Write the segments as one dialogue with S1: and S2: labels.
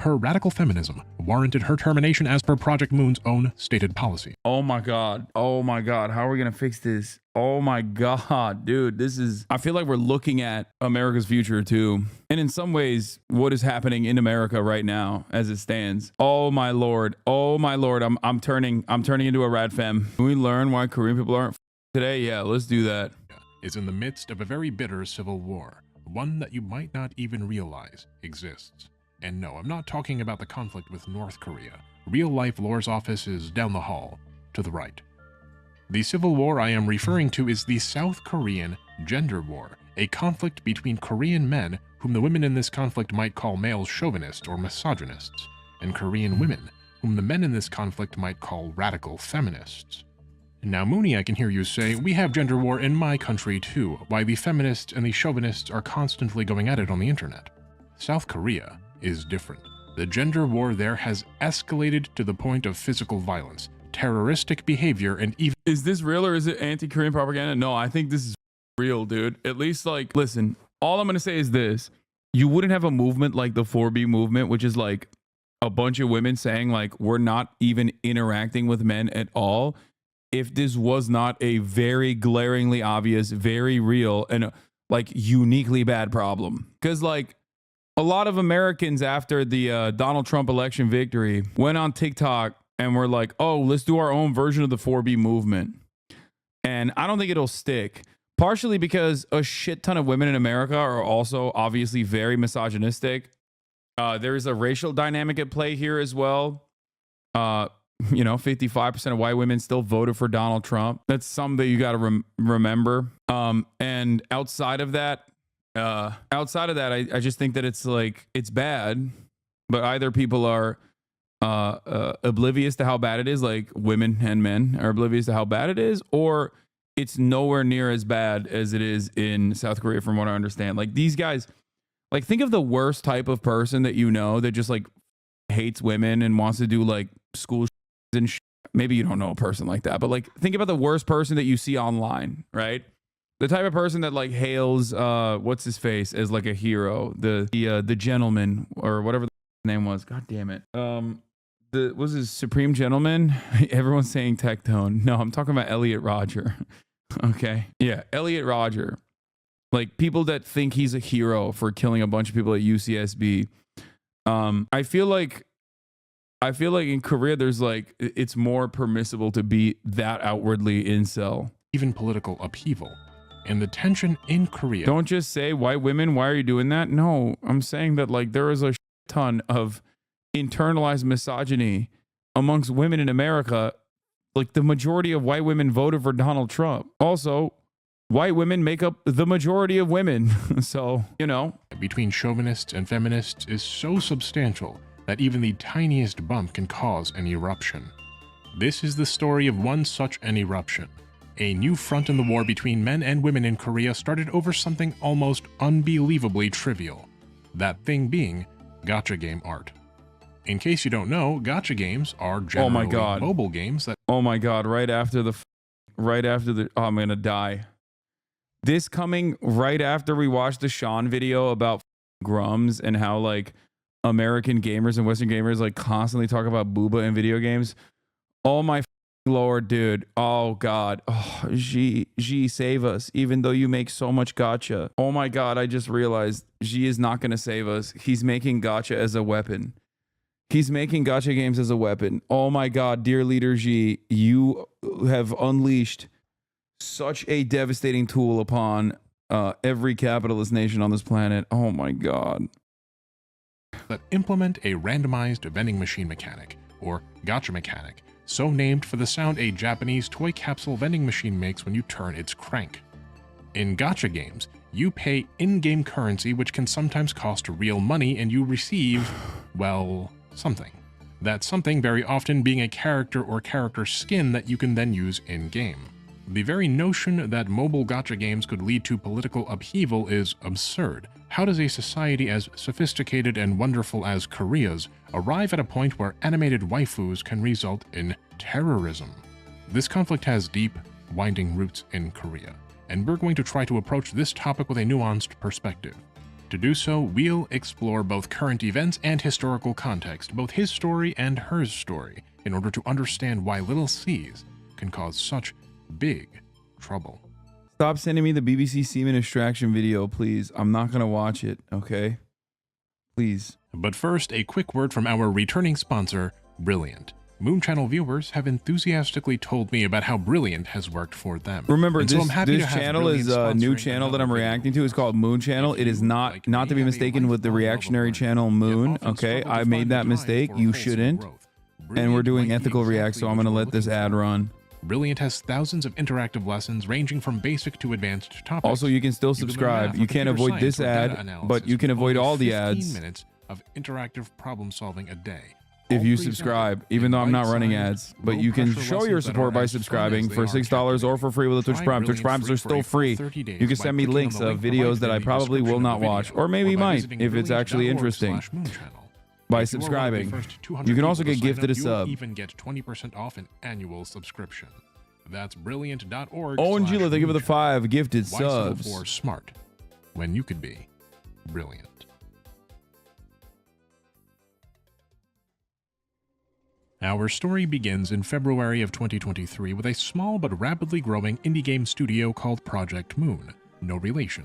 S1: Her radical feminism warranted her termination as per Project Moon's own stated policy.
S2: Oh my God. Oh my God. How are we going to fix this? Oh my God, dude, this is, I feel like we're looking at America's future too. And in some ways, what is happening in America right now as it stands. Oh my Lord. Oh my Lord. I'm turning into a rad femme. Can we learn why Korean people aren't today? Yeah, let's do that.
S1: Is in the midst of a very bitter civil war, one that you might not even realize exists. And no, I'm not talking about the conflict with North Korea. Real-life Lore's office is down the hall, to the right. The civil war I am referring to is the South Korean gender war, a conflict between Korean men, whom the women in this conflict might call male chauvinists or misogynists, and Korean women, whom the men in this conflict might call radical feminists. Now, Mooney, I can hear you say, we have gender war in my country too, why the feminists and the chauvinists are constantly going at it on the internet. South Korea is different. The gender war there has escalated to the point of physical violence, terroristic behavior, and even—
S2: Is this real or is it anti-Korean propaganda? No, I think this is real, dude. At least, like, listen, all I'm going to say is this. You wouldn't have a movement like the 4B movement, which is like a bunch of women saying like, we're not even interacting with men at all, if this was not a very glaringly obvious, very real, and like uniquely bad problem. Because like a lot of Americans after the Donald Trump election victory went on TikTok and were like, oh, let's do our own version of the 4B movement. And I don't think it'll stick. Partially because a shit ton of women in America are also obviously very misogynistic. There is a racial dynamic at play here as well. You know, 55% of white women still voted for Donald Trump. That's something that you got to remember. And outside of that, I just think that it's like, it's bad, but either people are oblivious to how bad it is, like women and men are oblivious to how bad it is, or it's nowhere near as bad as it is in South Korea, from what I understand. Like these guys, like think of the worst type of person that you know that just like hates women and wants to do like school and maybe you don't know a person like that, but like think about the worst person that you see online, right? The type of person that like hails what's his face as like a hero, the gentleman or whatever the name was. God damn it. Was his Supreme Gentleman? Everyone's saying Tectone. No, I'm talking about Elliot Rodger. Okay. Yeah, Elliot Rodger. Like people that think he's a hero for killing a bunch of people at UCSB. I feel like in Korea there's like it's more permissible to be that outwardly incel.
S1: Even political upheaval. And the tension in Korea.
S2: Don't just say white women, why are you doing that? No, I'm saying that like there is a ton of internalized misogyny amongst women in America. Like the majority of white women voted for Donald Trump. Also, white women make up the majority of women. So, you know.
S1: Between chauvinists and feminists is so substantial that even the tiniest bump can cause an eruption. This is the story of one such an eruption. A new front in the war between men and women in Korea started over something almost unbelievably trivial. That thing being gacha game art. In case you don't know, gacha games are generally mobile games that—
S2: Oh my God, right after the, oh, I'm gonna die. This coming right after we watched the Sean video about grums and how like American gamers and Western gamers like constantly talk about booba in video games. Oh my Lord, dude. Oh God. Oh, G, save us. Even though you make so much gacha. Oh my God, I just realized G is not going to save us. He's making gacha as a weapon. He's making gacha games as a weapon. Oh my God, dear leader G, you have unleashed such a devastating tool upon every capitalist nation on this planet. Oh my God.
S1: That implement a randomized vending machine mechanic, or gacha mechanic, so named for the sound a Japanese toy capsule vending machine makes when you turn its crank. In gacha games, you pay in-game currency, which can sometimes cost real money, and you receive, well, something. That something very often being a character or character skin that you can then use in-game. The very notion that mobile gacha games could lead to political upheaval is absurd. How does a society as sophisticated and wonderful as Korea's arrive at a point where animated waifus can result in terrorism? This conflict has deep, winding roots in Korea, and we're going to try to approach this topic with a nuanced perspective. To do so, we'll explore both current events and historical context, both his story and hers story, in order to understand why little C's can cause such big trouble.
S2: Stop sending me the BBC semen extraction video, please. I'm not gonna watch it, okay? Please.
S1: But first, a quick word from our returning sponsor, Brilliant. Moon Channel viewers have enthusiastically told me about how Brilliant has worked for them.
S2: Remember,
S1: And so
S2: this,
S1: I'm happy to
S2: this
S1: have
S2: channel
S1: Brilliant
S2: is a new
S1: sponsoring
S2: channel that
S1: another
S2: I'm
S1: video.
S2: reacting to. It's called Moon Channel. It is not
S1: Like
S2: to be
S1: me, have a
S2: mistaken with the
S1: lifelong love of
S2: reactionary
S1: learning,
S2: channel
S1: yet
S2: Moon,
S1: often
S2: okay?
S1: struggle to
S2: I made
S1: find the
S2: that
S1: time
S2: mistake.
S1: for
S2: You
S1: wholesome
S2: shouldn't.
S1: growth.
S2: And we're
S1: Brilliant
S2: doing
S1: might be
S2: ethical reacts,
S1: exactly
S2: so I'm
S1: what
S2: gonna
S1: you're
S2: let this
S1: looking
S2: ad
S1: for.
S2: run.
S1: Brilliant has thousands of interactive lessons ranging from basic to advanced topics.
S2: Also, you can still
S1: You can learn
S2: subscribe.
S1: math
S2: You
S1: or
S2: can't
S1: computer
S2: avoid this
S1: science or data
S2: ad,
S1: analysis
S2: but you can
S1: with
S2: avoid
S1: only
S2: all the
S1: 15
S2: ads
S1: minutes of interactive problem solving a day.
S2: if
S1: All
S2: you
S1: presented
S2: subscribe,
S1: in
S2: even though I'm not running
S1: bite-sized,
S2: ads. But you can
S1: low-pressure
S2: show your
S1: lessons that
S2: support
S1: are
S2: by
S1: as fun as
S2: subscribing
S1: they
S2: for
S1: are
S2: $6 or for free with a Twitch
S1: Try
S2: Prime. Twitch
S1: Brilliant
S2: Primes are
S1: free for
S2: still
S1: a full
S2: free.
S1: 30 days
S2: You can
S1: by
S2: send me
S1: clicking on
S2: links
S1: the
S2: of
S1: link
S2: videos that
S1: provided
S2: I
S1: in the
S2: probably will
S1: description
S2: not
S1: of the
S2: watch,
S1: video,
S2: or maybe
S1: by
S2: might
S1: visiting
S2: if it's actually interesting.
S1: brilliant.org/moonchannel.
S2: By
S1: If you are one of the
S2: subscribing.
S1: first 200
S2: You can also
S1: people to
S2: get
S1: sign
S2: gifted
S1: up,
S2: a
S1: you'll
S2: sub.
S1: even get 20% off an annual subscription. That's brilliant.org.
S2: Oh, and Gila, thank you for the 5 gifted
S1: Why settle
S2: subs.
S1: for smart when you could be brilliant? Our story begins in February of 2023 with a small but rapidly growing indie game studio called Project Moon. No relation.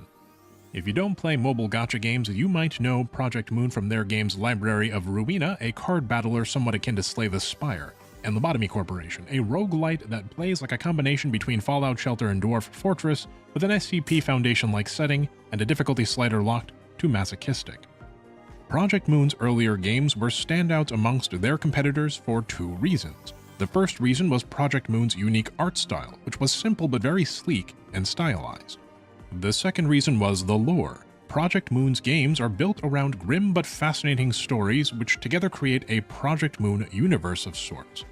S1: If you don't play mobile gacha games, you might know Project Moon from their games Library of Ruina, a card battler somewhat akin to Slay the Spire, and Lobotomy Corporation, a roguelite that plays like a combination between Fallout Shelter and Dwarf Fortress, with an SCP Foundation-like setting and a difficulty slider locked to masochistic. Project Moon's earlier games were standouts amongst their competitors for 2 reasons. The first reason was Project Moon's unique art style, which was simple but very sleek and stylized. The second reason was the lore. Project Moon's games are built around grim but fascinating stories which together create a Project Moon universe of sorts.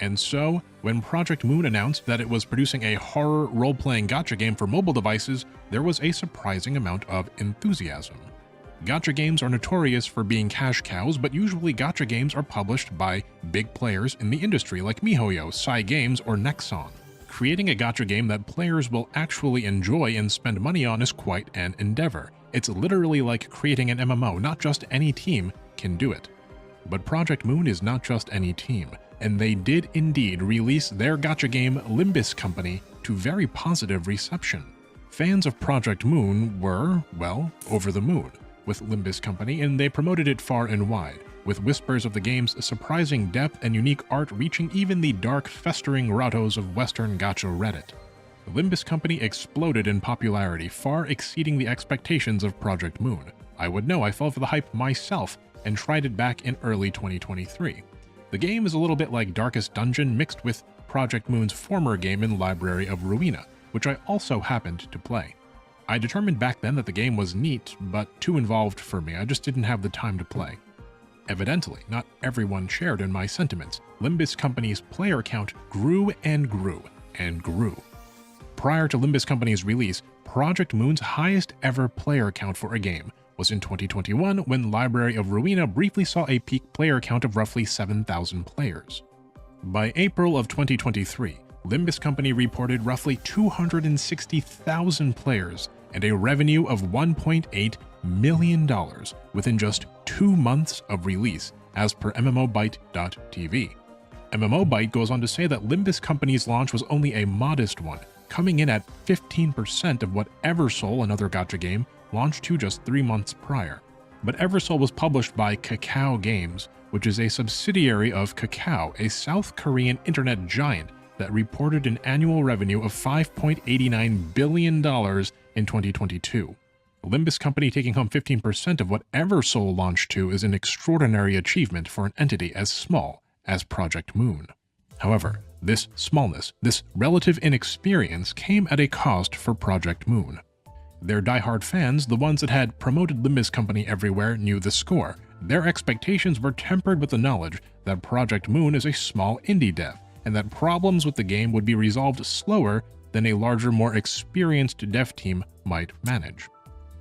S1: And so, when Project Moon announced that it was producing a horror role-playing gacha game for mobile devices, there was a surprising amount of enthusiasm. Gacha games are notorious for being cash cows, but usually gacha games are published by big players in the industry like MiHoYo, Cygames, or Nexon. Creating a gacha game that players will actually enjoy and spend money on is quite an endeavor. It's literally like creating an MMO, not just any team can do it. But Project Moon is not just any team, and they did indeed release their gacha game Limbus Company to very positive reception. Fans of Project Moon were, well, over the moon with Limbus Company, and they promoted it far and wide, with whispers of the game's surprising depth and unique art reaching even the dark, festering grottos of Western gacha Reddit. Limbus Company exploded in popularity, far exceeding the expectations of Project Moon. I would know, I fell for the hype myself and tried it back in early 2023. The game is a little bit like Darkest Dungeon mixed with Project Moon's former game in Library of Ruina, which I also happened to play. I determined back then that the game was neat, but too involved for me. I just didn't have the time to play. Evidently, not everyone shared in my sentiments. Limbus Company's player count grew and grew and grew. Prior to Limbus Company's release, Project Moon's highest ever player count for a game was in 2021 when Library of Ruina briefly saw a peak player count of roughly 7,000 players. By April of 2023, Limbus Company reported roughly 260,000 players and a revenue of $1.8 million within just 2 months of release, as per MMOByte.tv. MMOByte goes on to say that Limbus Company's launch was only a modest one, coming in at 15% of what Eversoul, another gacha game, launched to just 3 months prior. But Eversoul was published by Kakao Games, which is a subsidiary of Kakao, a South Korean internet giant that reported an annual revenue of $5.89 billion in 2022. Limbus Company taking home 15% of what Eversoul launched to is an extraordinary achievement for an entity as small as Project Moon. However, this smallness, this relative inexperience, came at a cost for Project Moon. Their diehard fans, the ones that had promoted Limbus Company everywhere, knew the score. Their expectations were tempered with the knowledge that Project Moon is a small indie dev, and that problems with the game would be resolved slower than a larger, more experienced dev team might manage.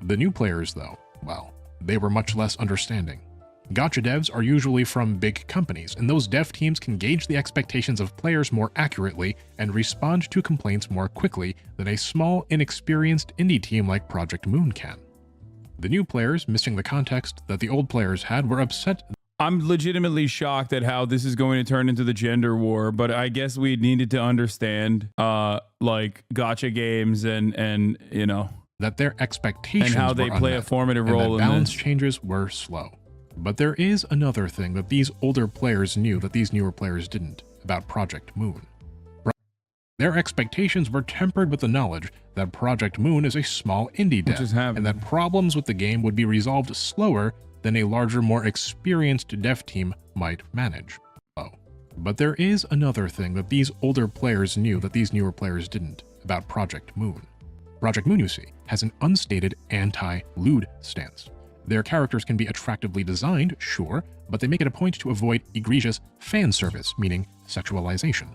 S1: The new players, though, well, they were much less understanding. Gacha devs are usually from big companies, and those dev teams can gauge the expectations of players more accurately and respond to complaints more quickly than a small, inexperienced indie team like Project Moon can. The new players, missing the context that the old players had, were upset.
S2: I'm legitimately shocked at how this is going to turn into the gender war, but I guess we needed to understand like gotcha games and you know,
S1: that their expectations
S2: and how they
S1: were
S2: play
S1: unmet,
S2: a formative
S1: and
S2: role
S1: that
S2: in
S1: balance
S2: this.
S1: changes were slow. But there is another thing that these older players knew that these newer players didn't about Project Moon. Their expectations were tempered with the knowledge that Project Moon is a small indie dev, and that problems with the game would be resolved slower than a larger, more experienced dev team might manage. But there is another thing that these older players knew that these newer players didn't about Project Moon. Project Moon, you see, has an unstated anti-lewd stance. Their characters can be attractively designed, sure, but they make it a point to avoid egregious fan service, meaning sexualization.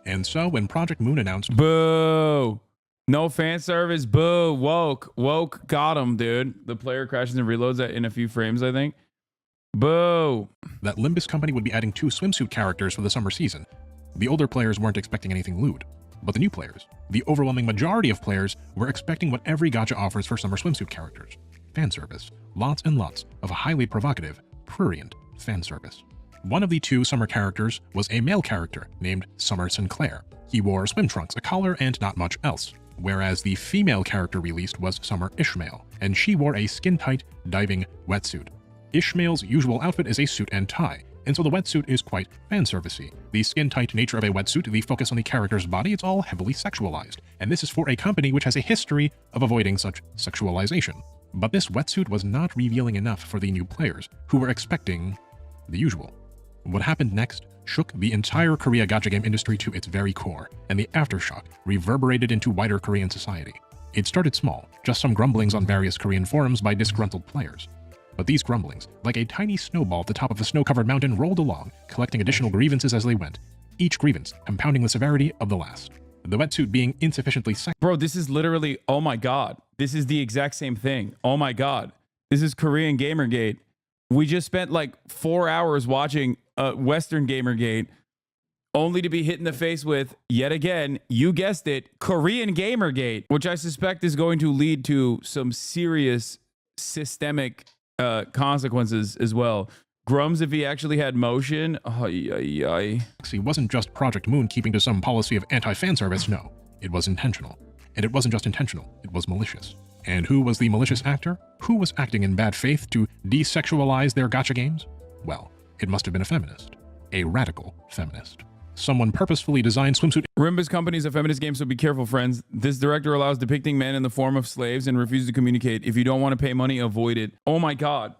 S1: And so when Project Moon announced,
S2: boo, no fan service, boo, woke, got him, dude. The player crashes and reloads in a few frames, I think. Boo.
S1: That Limbus Company would be adding 2 swimsuit characters for the summer season, the older players weren't expecting anything lewd. But the new players, the overwhelming majority of players, were expecting what every gacha offers for summer swimsuit characters. Fan service. Lots and lots of highly provocative, prurient fan service. One of the 2 summer characters was a male character named Summer Sinclair. He wore swim trunks, a collar, and not much else. Whereas the female character released was Summer Ishmael, and she wore a skin-tight diving wetsuit. Ishmael's usual outfit is a suit and tie, and so the wetsuit is quite fan-servicey. The skin-tight nature of a wetsuit, the focus on the character's body, it's all heavily sexualized, and this is for a company which has a history of avoiding such sexualization. But this wetsuit was not revealing enough for the new players, who were expecting the usual. What happened next shook the entire Korea gacha game industry to its very core, and the aftershock reverberated into wider Korean society. It started small, just some grumblings on various Korean forums by disgruntled players. But these grumblings, like a tiny snowball at the top of a snow-covered mountain, rolled along, collecting additional grievances as they went, each grievance compounding the severity of the last. The wetsuit being insufficiently
S2: Bro, this is literally, oh my god. This is the exact same thing. Oh my god. This is Korean Gamergate. We just spent like 4 hours watching Western Gamergate, only to be hit in the face with, yet again, you guessed it, Korean Gamergate, which I suspect is going to lead to some serious systemic consequences as well. Grums, if he actually had motion,
S1: It wasn't just Project Moon keeping to some policy of anti-fan service, no. It was intentional. And it wasn't just intentional, it was malicious. And who was the malicious actor? Who was acting in bad faith to desexualize their gacha games? Well, it must have been a feminist. A radical feminist. Someone purposefully designed swimsuit.
S2: Rimbus Company is a feminist game, so be careful, friends. This director allows depicting men in the form of slaves and refuses to communicate. If you don't want to pay money, avoid it. Oh my god.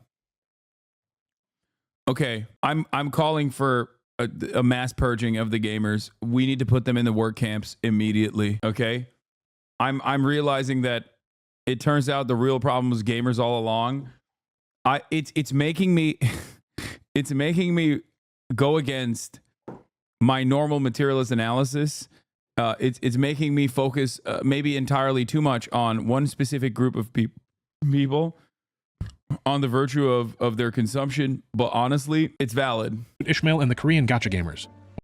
S2: Okay, I'm calling for a mass purging of the gamers. We need to put them in the work camps immediately. Okay, I'm realizing that it turns out the real problem was gamers all along. It's making me it's making me go against my normal materialist analysis. It's making me focus maybe entirely too much on one specific group of people, on the virtue of their consumption, but honestly, it's valid.
S1: Ishmael and the Korean gacha gamers.